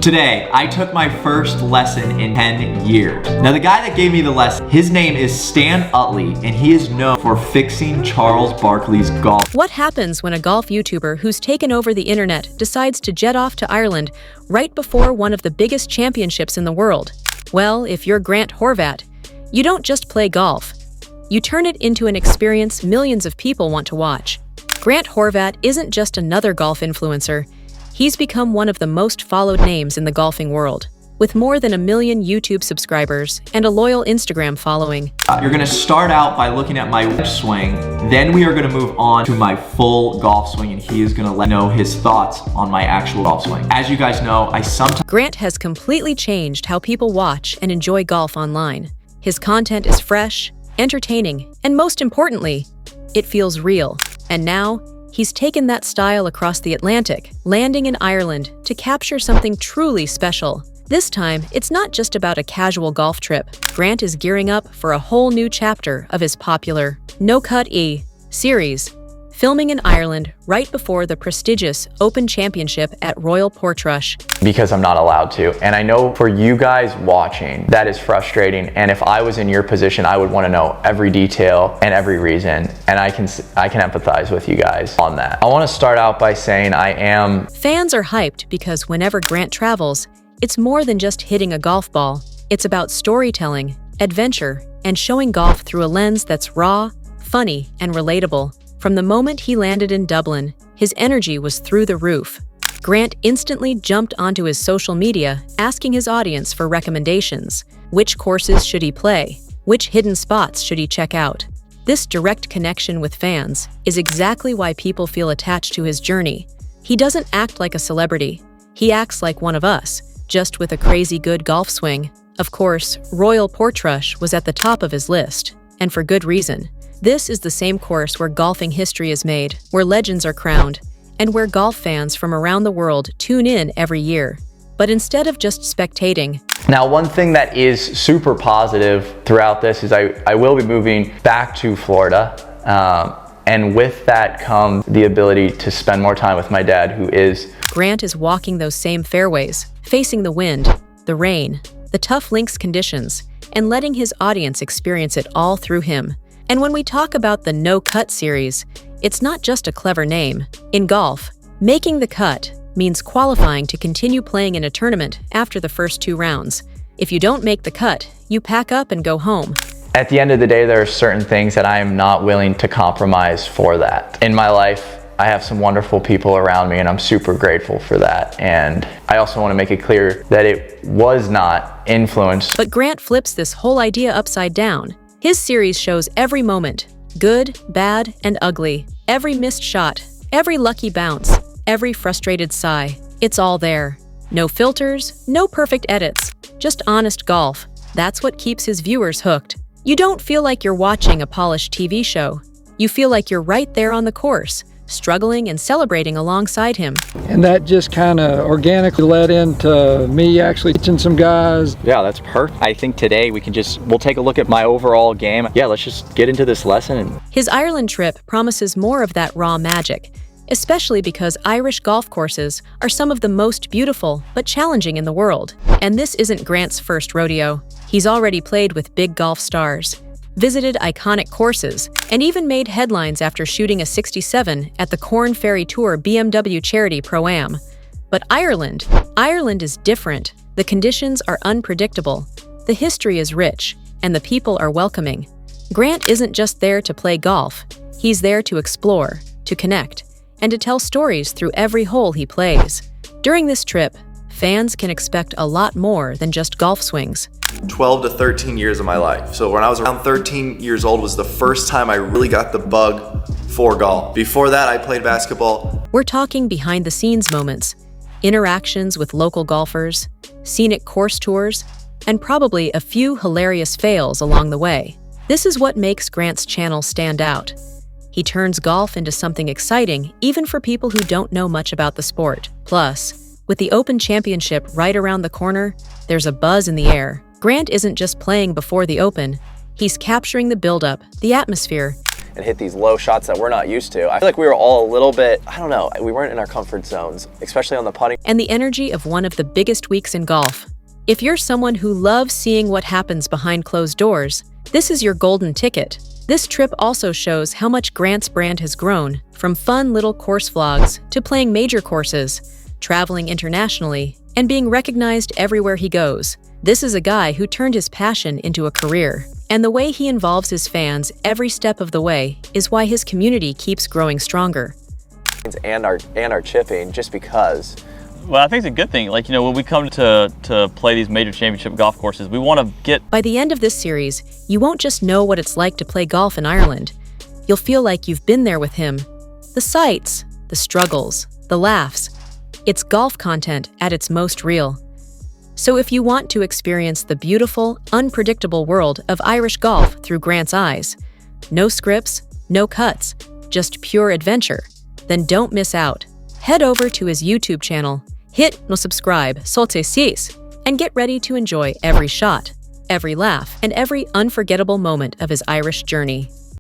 Today, I took my first lesson in 10 years. Now, the guy that gave me the lesson, his name is Stan Utley, and he is known for fixing Charles Barkley's golf. What happens when a golf YouTuber who's taken over the internet decides to jet off to Ireland right before one of the biggest championships in the world? Well, if you're Grant Horvat, you don't just play golf. You turn it into an experience millions of people want to watch. Grant Horvat isn't just another golf influencer. He's become one of the most followed names in the golfing world, with more than 1 million YouTube subscribers and a loyal Instagram following. You're gonna start out by looking at my wedge swing, then we are gonna move on to my full golf swing, and he is gonna let know his thoughts on my actual golf swing. As you guys know, Grant has completely changed how people watch and enjoy golf online. His content is fresh, entertaining, and most importantly, it feels real. And now, he's taken that style across the Atlantic, landing in Ireland to capture something truly special. This time, it's not just about a casual golf trip. Grant is gearing up for a whole new chapter of his popular No Cut E series, filming in Ireland right before the prestigious Open Championship at Royal Portrush. Because I'm not allowed to. And I know for you guys watching, that is frustrating. And if I was in your position, I would want to know every detail and every reason. And I can empathize with you guys on that. I want to start out by saying Fans are hyped because whenever Grant travels, it's more than just hitting a golf ball. It's about storytelling, adventure, and showing golf through a lens that's raw, funny, and relatable. From the moment he landed in Dublin, his energy was through the roof. Grant instantly jumped onto his social media, asking his audience for recommendations. Which courses should he play? Which hidden spots should he check out? This direct connection with fans is exactly why people feel attached to his journey. He doesn't act like a celebrity. He acts like one of us, just with a crazy good golf swing. Of course, Royal Portrush was at the top of his list, and for good reason. This is the same course where golfing history is made, where legends are crowned, and where golf fans from around the world tune in every year. But instead of just spectating. Now, one thing that is super positive throughout this is I will be moving back to Florida. And with that comes the ability to spend more time with my dad, who is... Grant is walking those same fairways, facing the wind, the rain, the tough links conditions, and letting his audience experience it all through him. And when we talk about the No Cut series, it's not just a clever name. In golf, making the cut means qualifying to continue playing in a tournament after the first 2 rounds. If you don't make the cut, you pack up and go home. At the end of the day, there are certain things that I am not willing to compromise for that. In my life, I have some wonderful people around me, and I'm super grateful for that. And I also want to make it clear that it was not influenced. But Grant flips this whole idea upside down. His series shows every moment, good, bad, and ugly. Every missed shot, every lucky bounce, every frustrated sigh. It's all there. No filters, no perfect edits, just honest golf. That's what keeps his viewers hooked. You don't feel like you're watching a polished TV show. You feel like you're right there on the course, struggling and celebrating alongside him. And that just kind of organically led into me actually teaching some guys. Yeah, that's perfect. I think today we'll take a look at my overall game. Yeah, let's just get into this lesson. His Ireland trip promises more of that raw magic, especially because Irish golf courses are some of the most beautiful but challenging in the world. And this isn't Grant's first rodeo. He's already played with big golf stars, visited iconic courses, and even made headlines after shooting a 67 at the Corn Ferry Tour BMW Charity Pro-Am. But Ireland is different. The conditions are unpredictable, the history is rich, and the people are welcoming. Grant isn't just there to play golf. He's there to explore, to connect, and to tell stories through every hole he plays. During this trip, fans can expect a lot more than just golf swings. 12 to 13 years of my life. So when I was around 13 years old was the first time I really got the bug for golf. Before that, I played basketball. We're talking behind the scenes moments, interactions with local golfers, scenic course tours, and probably a few hilarious fails along the way. This is what makes Grant's channel stand out. He turns golf into something exciting even for people who don't know much about the sport. Plus, with the Open Championship right around the corner, there's a buzz in the air. Grant isn't just playing before the Open, he's capturing the build-up, the atmosphere. and hit these low shots that we're not used to. I feel like we were all a little bit, I don't know, we weren't in our comfort zones, especially on the putting. And the energy of one of the biggest weeks in golf. If you're someone who loves seeing what happens behind closed doors, this is your golden ticket. This trip also shows how much Grant's brand has grown, from fun little course vlogs to playing major courses, traveling internationally, and being recognized everywhere he goes. This is a guy who turned his passion into a career. And the way he involves his fans every step of the way is why his community keeps growing stronger. And our chipping, just because. Well, I think it's a good thing. Like, you know, when we come to play these major championship golf courses, we want to get... By the end of this series, you won't just know what it's like to play golf in Ireland. You'll feel like you've been there with him. The sights, the struggles, the laughs. It's golf content at its most real. So if you want to experience the beautiful, unpredictable world of Irish golf through Grant's eyes, no scripts, no cuts, just pure adventure, then don't miss out. Head over to his YouTube channel, hit no subscribe, solte sis, and get ready to enjoy every shot, every laugh, and every unforgettable moment of his Irish journey.